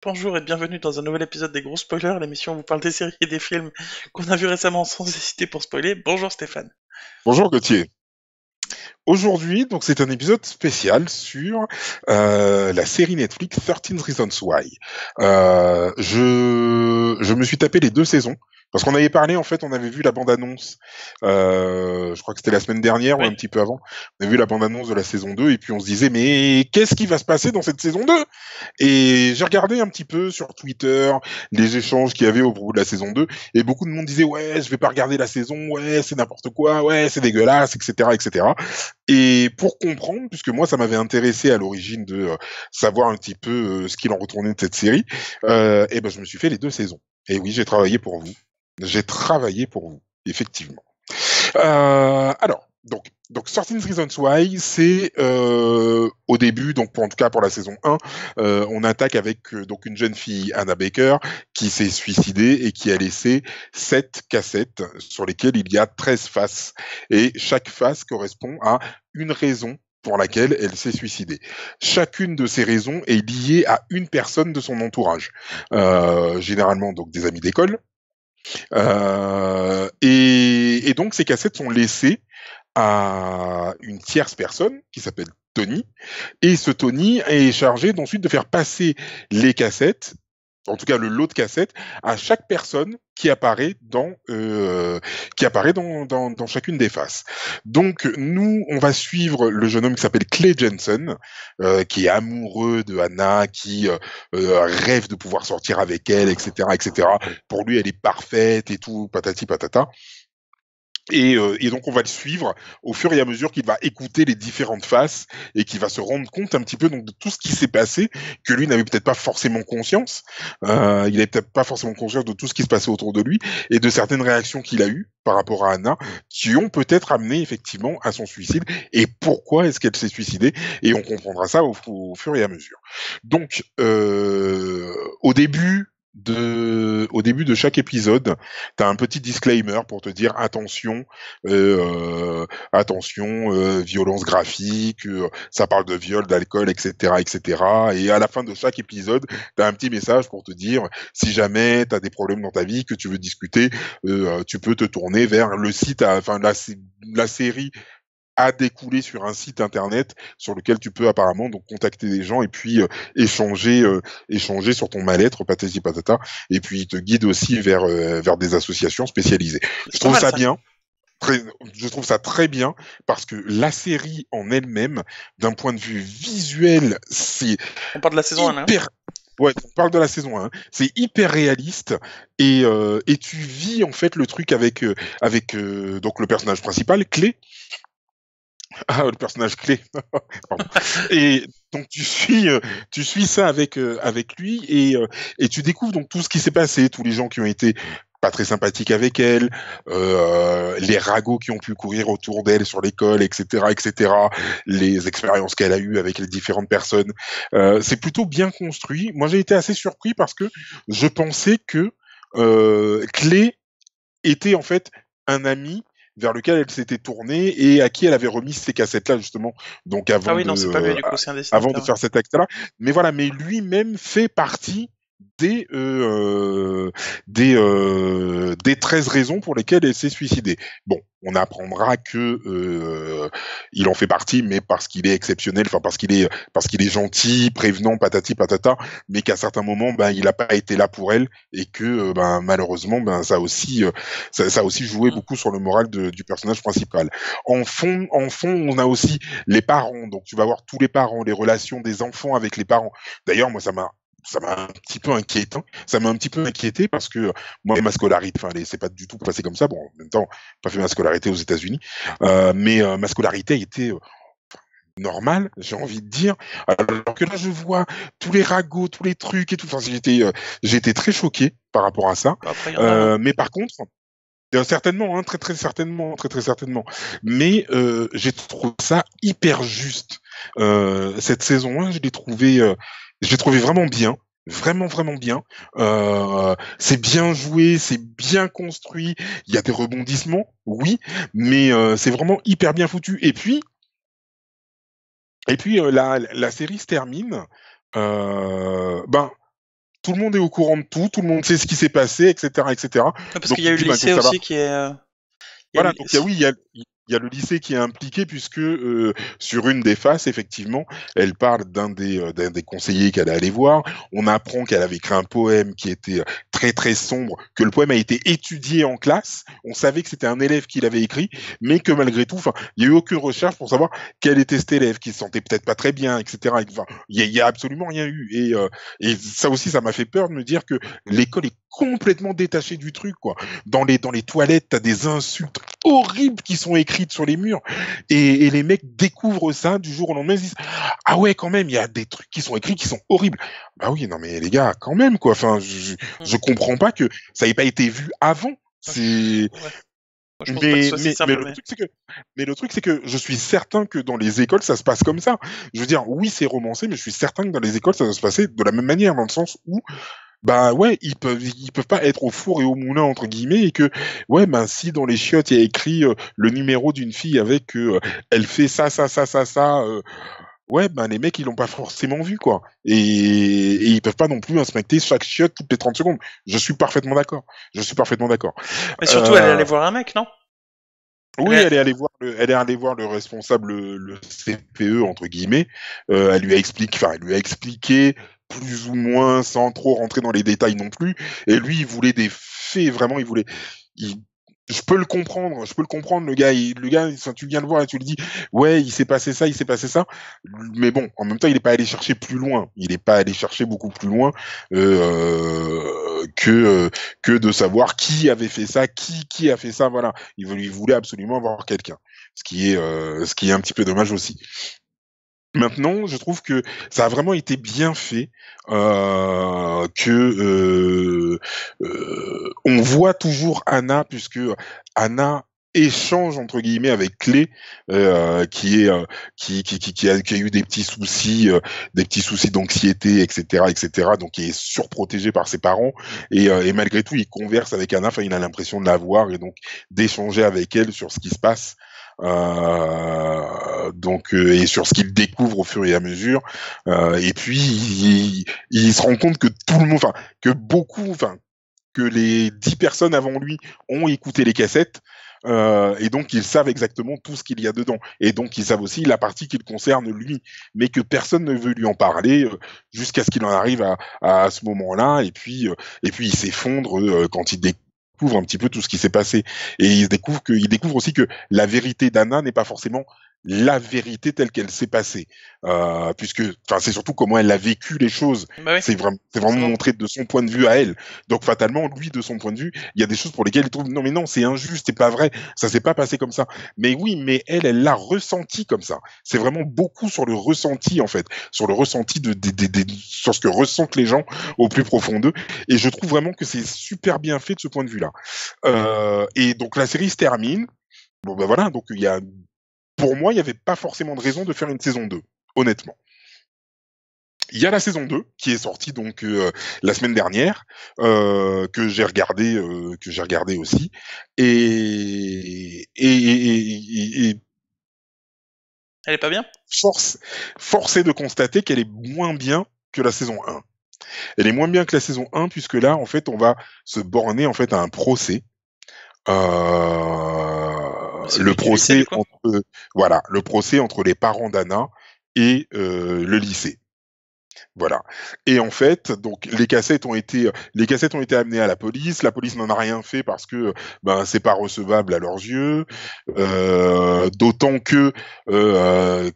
Bonjour et bienvenue dans un nouvel épisode des Gros Spoilers, l'émission où on vous parle des séries et des films qu'on a vus récemment sans hésiter pour spoiler. Bonjour Stéphane. Bonjour Gauthier. Aujourd'hui, donc c'est un épisode spécial sur la série Netflix 13 Reasons Why. Je me suis tapé les deux saisons parce qu'on avait parlé en fait, on avait vu la bande-annonce. Je crois que c'était la semaine dernière ou Oui. un petit peu avant. On a vu la bande-annonce de la saison 2 et puis on se disait mais qu'est-ce qui va se passer dans cette saison 2? Et j'ai regardé un petit peu sur Twitter les échanges qu'il y avait au bout de la saison 2 et beaucoup de monde disait ouais je vais pas regarder la saison, ouais c'est n'importe quoi, ouais c'est dégueulasse, etc., etc. Et pour comprendre, puisque moi ça m'avait intéressé à l'origine de savoir un petit peu ce qu'il en retournait de cette série, et ben je me suis fait les deux saisons. Et oui, j'ai travaillé pour vous. J'ai travaillé pour vous, effectivement. Donc 13 Reasons Why, c'est au début, donc en tout cas pour la saison 1, on attaque avec donc une jeune fille, Anna Baker, qui s'est suicidée et qui a laissé 7 cassettes sur lesquelles il y a 13 faces. Et chaque face correspond à une raison pour laquelle elle s'est suicidée. Chacune de ces raisons est liée à une personne de son entourage. Généralement donc des amis d'école, et donc ces cassettes sont laissées à une tierce personne qui s'appelle Tony, et ce Tony est chargé d'ensuite de faire passer les cassettes, en tout cas le lot de cassettes, à chaque personne qui apparaît dans chacune des faces. Donc nous, on va suivre le jeune homme qui s'appelle Clay Jensen, qui est amoureux de Hannah, qui rêve de pouvoir sortir avec elle, etc., etc. Pour lui, elle est parfaite et tout, patati patata. Et donc on va le suivre au fur et à mesure qu'il va écouter les différentes faces et qu'il va se rendre compte un petit peu donc de tout ce qui s'est passé, que lui n'avait peut-être pas forcément conscience. Il n'avait peut-être pas forcément conscience de tout ce qui se passait autour de lui et de certaines réactions qu'il a eues par rapport à Anna, qui ont peut-être amené effectivement à son suicide. Et pourquoi est-ce qu'elle s'est suicidée? Et on comprendra ça au fur et à mesure. Donc au début de chaque épisode, tu as un petit disclaimer pour te dire attention, violence graphique, ça parle de viol, d'alcool, etc., etc. Et à la fin de chaque épisode, tu as un petit message pour te dire si jamais tu as des problèmes dans ta vie, que tu veux discuter, tu peux te tourner vers le site, enfin la série a découlé sur un site internet sur lequel tu peux apparemment donc contacter des gens et puis échanger sur ton mal-être, patati patata, et puis il te guide aussi vers des associations spécialisées. Je C'est pas trouve mal ça ça. bien. Je trouve ça très bien parce que la série en elle-même, d'un point de vue visuel, c'est On part de la saison 1 là. hyper. Ouais, on parle de la saison 1. C'est hyper réaliste et tu vis en fait le truc avec donc le personnage principal, Clé. Ah, le personnage clé. Pardon. Et donc tu suis ça avec lui et tu découvres donc tout ce qui s'est passé, tous les gens qui ont été pas très sympathiques avec elle, les ragots qui ont pu courir autour d'elle sur l'école, etc., etc., les expériences qu'elle a eues avec les différentes personnes. C'est plutôt bien construit. Moi, j'ai été assez surpris parce que je pensais que Clé était en fait un ami vers lequel elle s'était tournée et à qui elle avait remis ces cassettes-là justement. Donc Ah oui, non, c'est pas lui du coup, c'est un avant de dessinateur. faire cet acte-là. Mais voilà, mais lui-même fait partie des, des 13 raisons pour lesquelles elle s'est suicidée. Bon, on apprendra que il en fait partie, mais parce qu'il est exceptionnel, enfin parce qu'il est gentil, prévenant, patati patata, mais qu'à certains moments, ben il n'a pas été là pour elle et que ben malheureusement, ben ça a aussi joué Mm. beaucoup sur le moral du personnage principal. En fond, on a aussi les parents. Donc tu vas voir tous les parents, les relations des enfants avec les parents. D'ailleurs, moi, ça m'a un petit peu inquiétant. Ça m'a un petit peu inquiété parce que moi, ma scolarité, enfin, c'est pas du tout passé comme ça. Bon, en même temps, j'ai pas fait ma scolarité aux États-Unis, mais ma scolarité a été normale, j'ai envie de dire. Alors que là, je vois tous les ragots, tous les trucs et tout. Enfin, j'ai été très choqué par rapport à ça. Bah, après, il y en a, hein. Mais par contre, certainement, hein, très très certainement, très très certainement. Mais j'ai trouvé ça hyper juste. Cette saison 1, je l'ai trouvé vraiment bien, vraiment vraiment bien. C'est bien joué, c'est bien construit. Il y a des rebondissements, oui, mais c'est vraiment hyper bien foutu. Et puis la série se termine. Ben tout le monde est au courant de tout le monde sait ce qui s'est passé, etc., etc. Parce Donc qu'il y a tu eu te le dis, ben, lycée donc ça va. aussi qui est. Il y a Voilà, donc oui, il y a le lycée qui est impliqué puisque sur une des faces, effectivement, elle parle d'un des conseillers qu'elle est allée voir. On apprend qu'elle avait écrit un poème qui était très très sombre, que le poème a été étudié en classe. On savait que c'était un élève qui l'avait écrit, mais que malgré tout, enfin, il y a eu aucune recherche pour savoir quel était cet élève, qui se sentait peut-être pas très bien, etc. Enfin, il y a absolument rien eu. Et ça aussi, ça m'a fait peur de me dire que l'école est complètement détachée du truc, quoi. Dans les toilettes, t'as des insultes horribles qui sont écrites sur les murs et les mecs découvrent ça du jour au lendemain, ils se disent ah ouais quand même il y a des trucs qui sont écrits qui sont horribles. Bah oui non mais les gars quand même quoi, enfin je comprends pas que ça ait pas été vu avant. C'est Ouais. Moi, je pense pas que ce soit si mais simple, le mais. truc c'est que je suis certain que dans les écoles ça se passe comme ça. Je veux dire oui c'est romancé mais je suis certain que dans les écoles ça va se passer de la même manière dans le sens où bah ouais, ils peuvent pas être au four et au moulin entre guillemets et que ouais ben si dans les chiottes il y a écrit le numéro d'une fille avec elle fait ça ça ça ça ça ouais ben les mecs ils l'ont pas forcément vu quoi et ils peuvent pas non plus inspecter chaque chiotte toutes les 30 secondes. Je suis parfaitement d'accord. Je suis parfaitement d'accord. Mais surtout, elle est allée Euh, voir un mec, non? Elle oui, est- elle est allée voir le responsable, le CPE entre guillemets. Elle lui a expliqué plus ou moins, sans trop rentrer dans les détails non plus. Et lui, il voulait des faits, vraiment, il- je peux le comprendre, le gars, enfin, tu viens le voir et tu lui dis, ouais, il s'est passé ça, il s'est passé ça. Mais bon, en même temps, il n'est pas allé chercher plus loin. Il n'est pas allé chercher beaucoup plus loin que de savoir qui avait fait ça, qui a fait ça, voilà. Il voulait absolument avoir quelqu'un, ce qui est un petit peu dommage aussi. Maintenant, je trouve que ça a vraiment été bien fait, on voit toujours Anna puisque Anna échange entre guillemets avec Clé, qui est qui a eu des petits soucis d'anxiété, etc., etc. Donc qui est surprotégé par ses parents et malgré tout, il converse avec Anna. Enfin, il a l'impression de la voir et donc d'échanger avec elle sur ce qui se passe. Et sur ce qu'il découvre au fur et à mesure et puis il se rend compte que tout le monde enfin que beaucoup enfin que les 10 personnes avant lui ont écouté les cassettes et donc ils savent exactement tout ce qu'il y a dedans et donc ils savent aussi la partie qui le concerne lui mais que personne ne veut lui en parler jusqu'à ce qu'il en arrive à ce moment-là et puis il s'effondre quand il découvre un petit peu tout ce qui s'est passé et il découvre aussi que la vérité d'Anna n'est pas forcément la vérité telle qu'elle s'est passée puisque enfin c'est surtout comment elle a vécu les choses, Bah oui, c'est vraiment forcément. montré de son point de vue à elle. Donc fatalement, lui, de son point de vue, il y a des choses pour lesquelles il trouve non mais non, c'est injuste, c'est pas vrai, ça s'est pas passé comme ça. Mais oui, mais elle l'a ressenti comme ça. C'est vraiment beaucoup sur le ressenti en fait, sur le ressenti sur ce que ressentent les gens Mm. au plus profond d'eux. Et je trouve vraiment que c'est super bien fait de ce point de vue-là. Et donc la série se termine. Bon ben voilà, donc pour moi, il n'y avait pas forcément de raison de faire une saison 2, honnêtement. Il y a la saison 2 qui est sortie donc la semaine dernière que j'ai regardé aussi et Elle est pas bien? force force est de constater qu'elle est moins bien que la saison 1. Elle est moins bien que la saison 1 puisque là en fait on va se borner en fait à un procès. C'est Le du lycée, du procès coup? entre voilà, le procès entre les parents d'Anna et le lycée. Voilà. Et en fait, donc les cassettes ont été amenées à la police. La police n'en a rien fait parce que ben c'est pas recevable à leurs yeux. D'autant que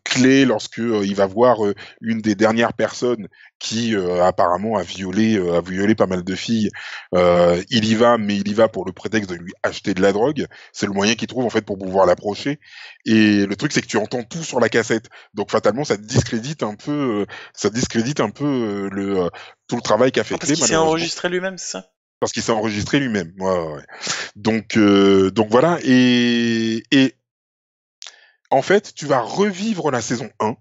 Clé, lorsque il va voir une des dernières personnes qui apparemment a violé pas mal de filles, il y va, mais il y va pour le prétexte de lui acheter de la drogue. C'est le moyen qu'il trouve en fait pour pouvoir l'approcher. Et le truc c'est que tu entends tout sur la cassette, donc fatalement ça discrédite un peu tout le travail qu'a Ah, fait parce Clé, qu'il s'est malheureusement, enregistré lui-même, c'est ça? parce qu'il s'est enregistré lui-même. Ouais, ouais, ouais. Donc voilà. Et en fait, tu vas revivre la saison 1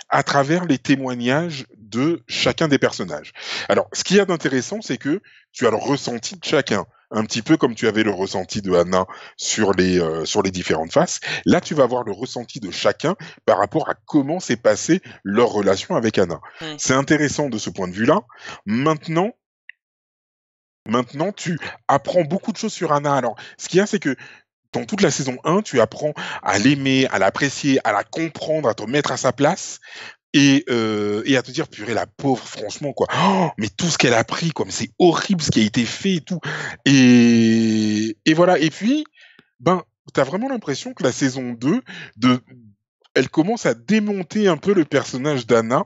à travers les témoignages de chacun des personnages. Alors, ce qu'il y a d'intéressant, c'est que tu as le ressenti de chacun. un petit peu comme tu avais le ressenti de Anna sur les différentes faces. Là, tu vas avoir le ressenti de chacun par rapport à comment s'est passée leur relation avec Anna. Hmm. C'est intéressant de ce point de vue-là. Maintenant, tu apprends beaucoup de choses sur Anna. Alors, ce qu'il y a, c'est que dans toute la saison 1, tu apprends à l'aimer, à l'apprécier, à la comprendre, à te mettre à sa place et à te dire purée la pauvre franchement quoi. Oh, mais tout ce qu'elle a pris quoi, mais c'est horrible ce qui a été fait et tout. Et voilà et puis ben t'as vraiment l'impression que la saison 2 de elle commence à démonter un peu le personnage d'Anna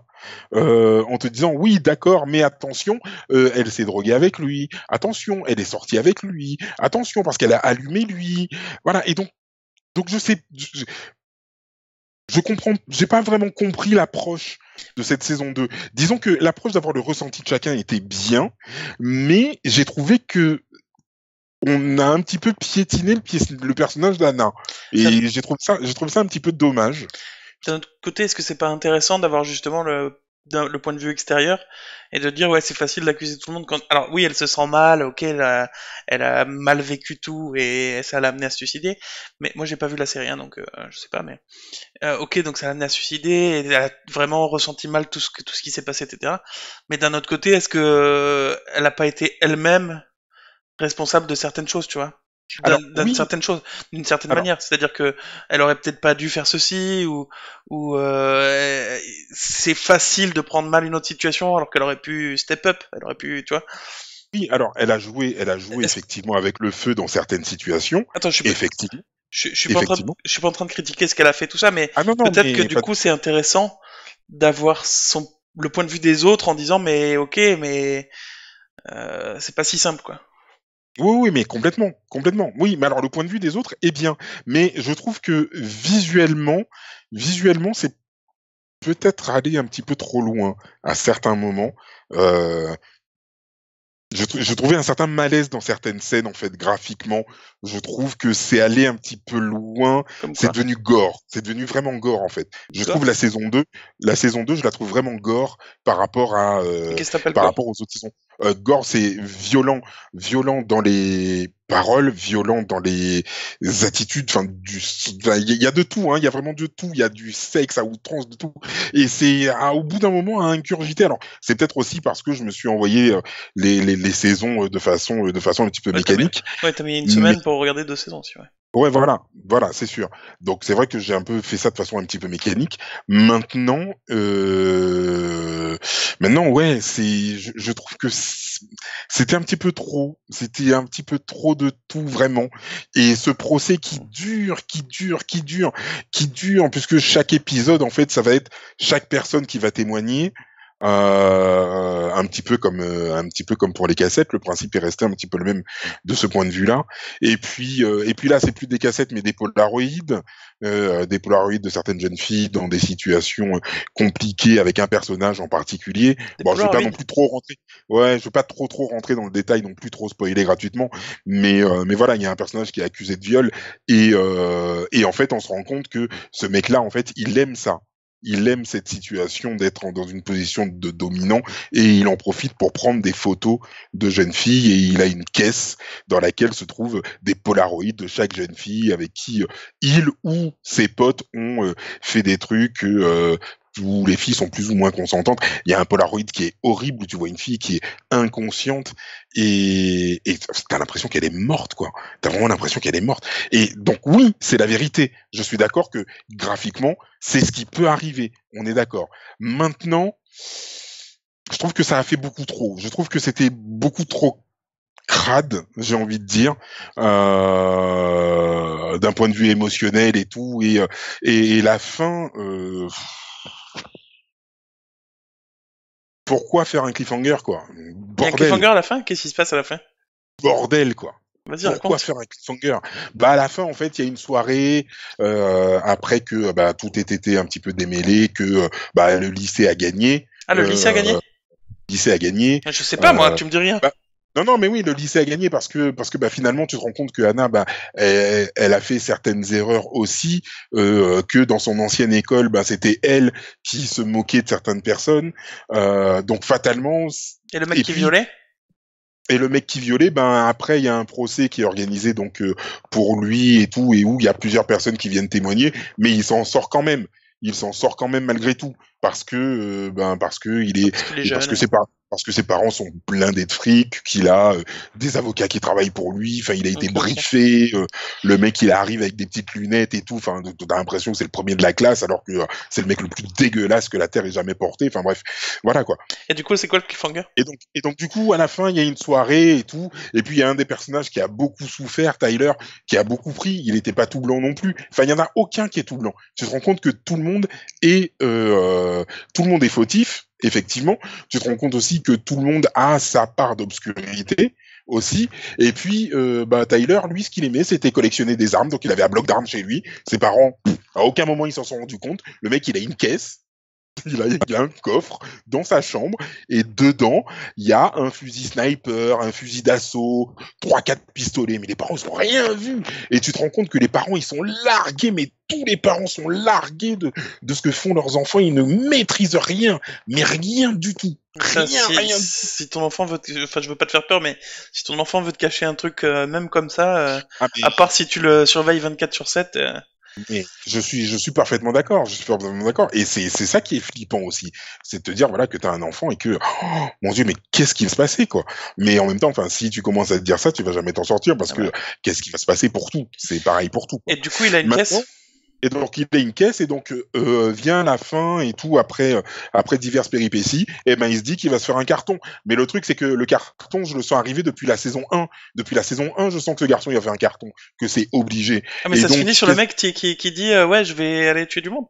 en te disant oui d'accord mais attention elle s'est droguée avec lui, attention elle est sortie avec lui, attention parce qu'elle a allumé lui, voilà et donc je sais je comprends, j'ai pas vraiment compris l'approche de cette saison 2. Disons que l'approche d'avoir le ressenti de chacun était bien, mais j'ai trouvé que on a un petit peu piétiné le personnage d'Anna. D'un Et j'ai trouvé ça un petit peu dommage. d'un autre côté, est-ce que c'est pas intéressant d'avoir justement le point de vue extérieur et de dire ouais c'est facile d'accuser tout le monde quand alors oui elle se sent mal, ok elle a mal vécu tout et ça l'a amené à se suicider, mais moi j'ai pas vu la série hein, donc je sais pas mais ok donc ça l'a amené à se suicider et elle a vraiment ressenti mal tout ce qui s'est passé etc. Mais d'un autre côté est-ce que elle a pas été elle-même responsable de certaines choses, tu vois. Alors oui, Certaine chose, d'une certaine alors manière. C'est-à-dire que elle aurait peut-être pas dû faire ceci ou c'est facile de prendre mal une autre situation alors qu'elle aurait pu step up, elle aurait pu, tu vois. oui, alors elle a joué Est-ce- effectivement avec le feu dans certaines situations. Attends, Effectivement, je suis pas en train effectivement. je suis pas en train de critiquer ce qu'elle a fait tout ça, mais Ah non non, peut-être que mais du pas coup c'est intéressant d'avoir le point de vue des autres en disant mais ok mais c'est pas si simple quoi. oui, oui, mais complètement, complètement. Oui, mais alors le point de vue des autres est bien, mais je trouve que visuellement, c'est peut-être aller un petit peu trop loin à certains moments. Euh, je trouvais un certain malaise dans certaines scènes, en fait, graphiquement. Je trouve que c'est allé un petit peu loin. Comme C'est quoi. devenu gore. C'est devenu vraiment gore, en fait. Je trouve Gore. la saison 2, je la trouve vraiment gore par rapport Et qu'est-ce que t'appelles par gore? rapport aux autres saisons. Gore, c'est violent, violent dans les paroles, violent dans les attitudes. Enfin, il y a de tout, hein. Il y a vraiment de tout. Il y a du sexe à outrance, de tout. Et c'est, au bout d'un moment, à ingurgiter. Alors, c'est peut-être aussi parce que je me suis envoyé les saisons de façon un petit peu Ouais, mécanique. t'as mis une Mais semaine pour regarder 2 saisons, si ouais. ouais, voilà, c'est sûr. Donc c'est vrai que j'ai un peu fait ça de façon un petit peu mécanique. Maintenant, ouais, je trouve que c'était un petit peu trop. C'était un petit peu trop de tout vraiment. Et ce procès qui dure, puisque chaque épisode, en fait, ça va être chaque personne qui va témoigner. Un petit peu comme pour les cassettes, le principe est resté un petit peu le même de ce point de vue-là. Et puis là, c'est plus des cassettes, mais des polaroïdes de certaines jeunes filles dans des situations compliquées avec un personnage en particulier. Des Bon, je vais pas Polaroid. non plus trop rentrer, ouais, je vais pas trop rentrer dans le détail, non plus trop spoiler gratuitement, mais voilà, il y a un personnage qui est accusé de viol et en fait, on se rend compte que ce mec-là, en fait, il aime ça. Il aime cette situation d'être dans une position de dominant et il en profite pour prendre des photos de jeunes filles et il a une caisse dans laquelle se trouvent des polaroïdes de chaque jeune fille avec qui il ou ses potes ont fait des trucs où les filles sont plus ou moins consentantes. Il y a un polaroid qui est horrible où tu vois une fille qui est inconsciente et t'as l'impression qu'elle est morte, quoi. T'as vraiment l'impression qu'elle est morte. Et donc oui, c'est la vérité. Je suis d'accord que graphiquement, c'est ce qui peut arriver. On est d'accord. Maintenant, je trouve que ça a fait beaucoup trop. Je trouve que c'était beaucoup trop crade, j'ai envie de dire, d'un point de vue émotionnel et tout. Et la fin, pourquoi faire un cliffhanger, quoi? Il y a un cliffhanger Bordel, à la fin? Qu'est-ce qui se passe à la fin? bordel, quoi. Vas-y, Pourquoi raconte. faire un cliffhanger? Bah à la fin en fait il y a une soirée après que bah tout ait été un petit peu démêlé, que bah le lycée a gagné, Ah, le lycée a gagné? le lycée a gagné. Je sais pas, moi, Euh, tu me dis rien. bah, non non mais oui le lycée a gagné parce que bah finalement tu te rends compte que Anna bah elle a fait certaines erreurs aussi, que dans son ancienne école bah c'était elle qui se moquait de certaines personnes, donc fatalement Et le mec et qui puis violait? Et le mec qui violait, ben après il y a un procès qui est organisé donc pour lui et tout, et où il y a plusieurs personnes qui viennent témoigner, mais il s'en sort quand même. Il s'en sort quand même malgré tout parce que parce que il est Parce qu'il est et parce que jeune. parce que ses parents sont blindés de fric, qu'il a des avocats qui travaillent pour lui. Enfin, il a été Ok, ok. briefé. Le mec, il arrive avec des petites lunettes et tout. Enfin, t'as l'impression que c'est le premier de la classe, alors que c'est le mec le plus dégueulasse que la terre ait jamais porté. Enfin bref, voilà quoi. Et du coup, c'est quoi le cliffhanger? Et donc, du coup, à la fin, il y a une soirée et tout. Et puis, il y a un des personnages qui a beaucoup souffert, Tyler, qui a beaucoup pris. Il n'était pas tout blanc non plus. Enfin, il y en a aucun qui est tout blanc. Tu te rends compte que tout le monde est fautif, effectivement. Tu te rends compte aussi que tout le monde a sa part d'obscurité aussi. Et puis, Tyler, lui, ce qu'il aimait, c'était collectionner des armes. Donc, il avait un bloc d'armes chez lui. Ses parents, à aucun moment, ils s'en sont rendus compte. Le mec, il a une caisse. Il a un coffre dans sa chambre et dedans, il y a un fusil sniper, un fusil d'assaut, trois, quatre pistolets. Mais les parents, ils ont rien vu. Et tu te rends compte que les parents, ils sont largués, mais tous les parents sont largués de ce que font leurs enfants. Ils ne maîtrisent rien, mais rien du tout. Ça, Rien, rien. si ton enfant veut enfin, je veux pas te faire peur, mais si ton enfant veut te cacher un truc, même comme ça, Ah, à part si tu le surveilles 24/7, mais je suis parfaitement d'accord. Je suis parfaitement d'accord. Et c'est ça qui est flippant aussi. C'est de te dire, voilà, que t'as un enfant et que, oh, mon Dieu, mais qu'est-ce qui va se passer, quoi? Mais en même temps, enfin, si tu commences à te dire ça, tu vas jamais t'en sortir parce ah que bah. qu'est-ce qui va se passer pour tout? C'est pareil pour tout, Et quoi. du coup, il a une Maintenant, caisse? et donc il a une caisse et donc vient la fin et tout après diverses péripéties, et ben il se dit qu'il va se faire un carton. Mais le truc c'est que le carton, je le sens arriver depuis la saison 1. Depuis la saison 1, je sens que ce garçon il va faire un carton, que c'est obligé. Ah, mais Et ça se donc finit sur le mec qui dit, ouais, je vais aller tuer du monde.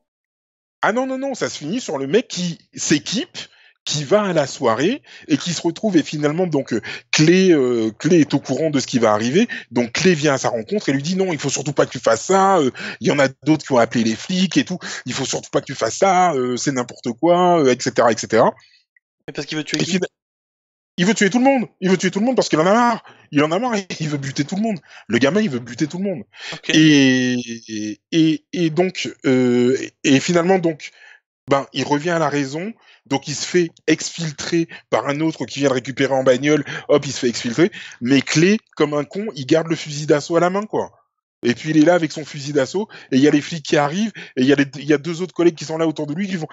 ah non, non, non, ça se finit sur le mec qui s'équipe, qui va à la soirée et qui se retrouve et finalement donc Clé est au courant de ce qui va arriver, donc Clé vient à sa rencontre et lui dit non, il faut surtout pas que tu fasses ça, il y en a d'autres qui ont appelé les flics et tout, il faut surtout pas que tu fasses ça, c'est n'importe quoi, etc., etc. Mais parce qu'il veut tuer Et qui? fina- il veut tuer tout le monde, il veut tuer tout le monde parce qu'il en a marre, il en a marre et il veut buter tout le monde. Le gamin, il veut buter tout le monde. Ok. Et donc et finalement donc ben, il revient à la raison, donc il se fait exfiltrer par un autre qui vient de récupérer en bagnole, hop, il se fait exfiltrer, mais Clé, comme un con, il garde le fusil d'assaut à la main, quoi. Et puis il est là avec son fusil d'assaut, et il y a les flics qui arrivent, et il y a deux autres collègues qui sont là autour de lui, qui font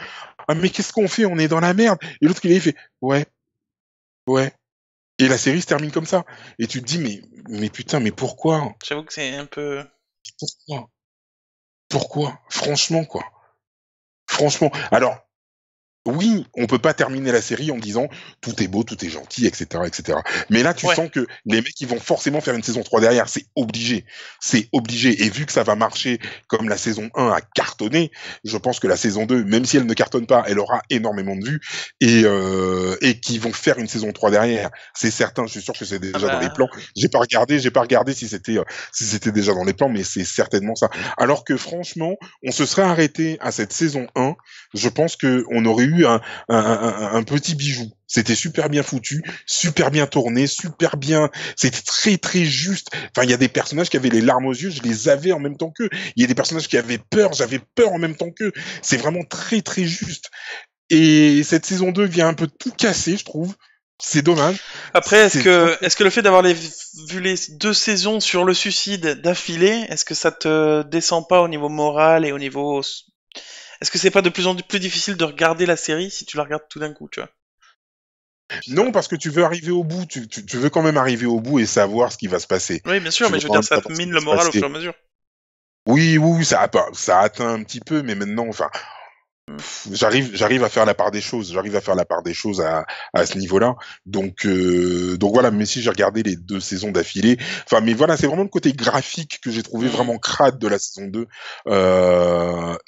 ah mais qu'est-ce qu'on fait? On est dans la merde. Et l'autre qui est là, il fait ouais, ouais. Et la série se termine comme ça. Et tu te dis mais putain, mais pourquoi? J'avoue que c'est un peu... Pourquoi? Pourquoi? Franchement, quoi. Franchement. Alors, oui, on peut pas terminer la série en disant tout est beau, tout est gentil, etc., etc. Mais là, tu Ouais. sens que les mecs, ils vont forcément faire une saison 3 derrière. C'est obligé. C'est obligé. Et vu que ça va marcher comme la saison 1 a cartonné, je pense que la saison 2, même si elle ne cartonne pas, elle aura énormément de vues et qu'ils vont faire une saison 3 derrière. C'est certain. Je suis sûr que c'est Ah déjà dans les bah... plans. J'ai pas regardé si c'était déjà dans les plans, mais c'est certainement ça. Alors que franchement, on se serait arrêté à cette saison 1, je pense que on aurait eu un petit bijou. C'était super bien foutu, super bien tourné, super bien. C'était très très juste. Enfin, il y a des personnages qui avaient les larmes aux yeux, je les avais en même temps qu'eux. Il y a des personnages qui avaient peur, j'avais peur en même temps qu'eux. C'est vraiment très très juste. Et cette saison 2 vient un peu tout casser, je trouve. C'est dommage. Après, C'est est-ce que le fait d'avoir vu les 2 saisons sur le suicide d'affilée, est-ce que ça te descend pas au niveau moral et au niveau... Est-ce que c'est pas de plus en plus difficile de regarder la série si tu la regardes tout d'un coup, tu vois? Je sais pas. non parce que tu veux arriver au bout, tu veux quand même arriver au bout et savoir ce qui va se passer. Oui, bien sûr, Tu mais veux je veux quand dire, même ça te savoir ce qui mine va le se moral au passer. fur et à mesure. Oui, oui, oui, ça a pas, ça atteint un petit peu, mais maintenant, enfin, Hmm. j'arrive à faire la part des choses. J'arrive à faire la part des choses à ce niveau-là. Donc voilà. Mais si j'ai regardé les 2 saisons d'affilée, enfin, mais voilà, c'est vraiment le côté graphique que j'ai trouvé Hmm. vraiment crade de la saison 2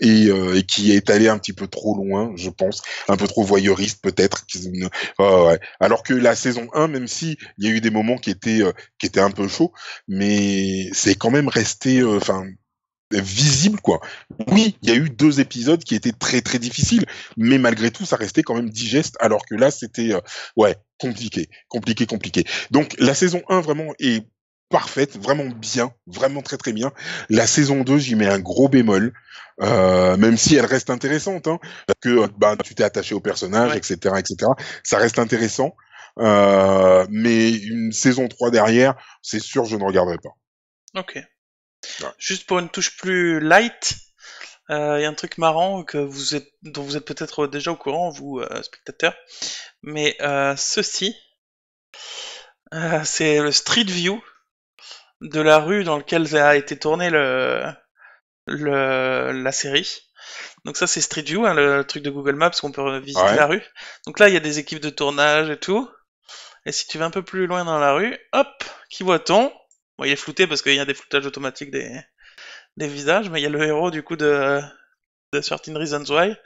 et qui est allé un petit peu trop loin, je pense, un peu trop voyeuriste peut-être. Ouais. Alors que la saison 1, même si il y a eu des moments qui étaient un peu chauds, mais c'est quand même resté, enfin visible quoi. Oui, il y a eu 2 épisodes qui étaient très très difficiles, mais malgré tout ça restait quand même digeste alors que là c'était ouais, compliqué, compliqué, compliqué. Donc la saison 1 vraiment est parfaite, vraiment bien, vraiment très très bien. La saison 2, j'y mets un gros bémol. Même si elle reste intéressante, hein, parce que bah, tu t'es attaché au personnage, Ouais. etc., etc. Ça reste intéressant, Mais une saison 3 derrière, c'est sûr, je ne regarderai pas. Ok. Ouais. Juste pour une touche plus light, il y a un truc marrant dont vous êtes peut-être déjà au courant, vous spectateurs, mais c'est le Street View de la rue dans laquelle a été tournée la série. Donc ça c'est Street View, hein, le truc de Google Maps qu'on peut visiter Ouais. la rue. Donc là il y a des équipes de tournage et tout. Et si tu vas un peu plus loin dans la rue, hop, qui voit-on? Bon, il est flouté parce qu'il y a des floutages automatiques des visages, mais il y a le héros du coup de 13 Reasons Why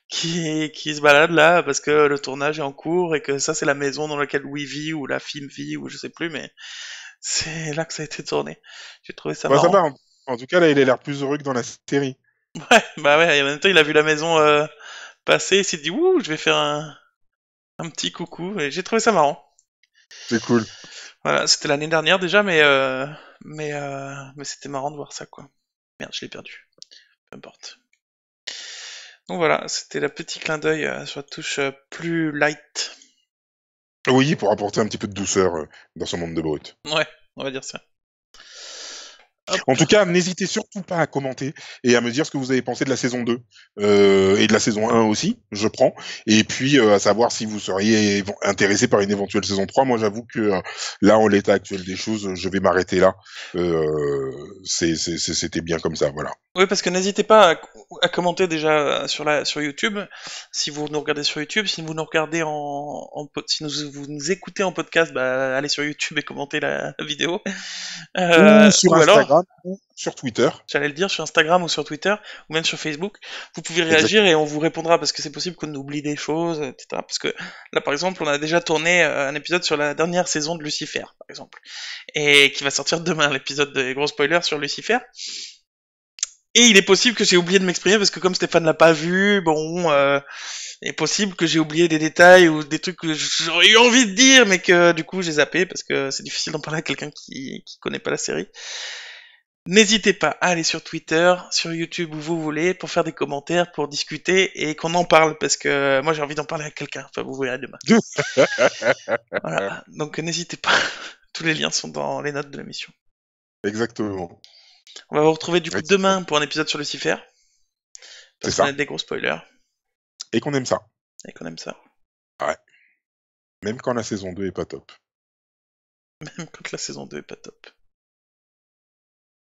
qui se balade là parce que le tournage est en cours et que ça c'est la maison dans laquelle Louis vit ou la film vit ou je sais plus, mais c'est là que ça a été tourné. J'ai trouvé ça Bah, ça marrant. va. En tout cas, là, il a l'air plus heureux que dans la série. Ouais, bah ouais, et en même temps il a vu la maison passer, il s'est dit ouh, je vais faire un petit coucou et j'ai trouvé ça marrant. C'est cool. Voilà, c'était l'année dernière déjà, mais c'était marrant de voir ça quoi. Merde, je l'ai perdu. Peu importe. Donc voilà, c'était le petit clin d'œil sur la touche plus light. Oui, pour apporter un petit peu de douceur dans ce monde de brut. Ouais, on va dire ça. Hop. En tout cas, n'hésitez surtout pas à commenter et à me dire ce que vous avez pensé de la saison 2 et de la saison 1 aussi, je prends. Et puis à savoir si vous seriez intéressé par une éventuelle saison 3. Moi, j'avoue que là, en l'état actuel des choses, je vais m'arrêter là. C'était bien comme ça, voilà. Oui, parce que n'hésitez pas à commenter déjà sur YouTube, si vous nous regardez sur YouTube, si vous nous regardez si vous nous écoutez en podcast, bah allez sur YouTube et commentez la vidéo. Ou sur Ou alors, Instagram, ou sur Twitter. j'allais le dire sur Instagram ou sur Twitter, ou même sur Facebook, vous pouvez réagir Exactement. et on vous répondra parce que c'est possible qu'on oublie des choses, etc. Parce que là, par exemple, on a déjà tourné un épisode sur la dernière saison de Lucifer, par exemple, et qui va sortir demain, l'épisode des gros spoilers sur Lucifer. Et il est possible que j'ai oublié de m'exprimer parce que comme Stéphane l'a pas vu, bon, il est possible que j'ai oublié des détails ou des trucs que j'aurais eu envie de dire, mais que du coup j'ai zappé parce que c'est difficile d'en parler à quelqu'un qui connaît pas la série. N'hésitez pas à aller sur Twitter, sur YouTube où vous voulez pour faire des commentaires, pour discuter et qu'on en parle parce que moi j'ai envie d'en parler à quelqu'un. Enfin, vous verrez demain. Voilà. Donc n'hésitez pas. Tous les liens sont dans les notes de l'émission. Exactement. On va vous retrouver du coup Exactement. demain pour un épisode sur Lucifer C'est parce qu'on a ça. des gros spoilers Et qu'on aime ça. et qu'on aime ça. Ouais. Même quand la saison 2 est pas top. Même quand la saison 2 est pas top.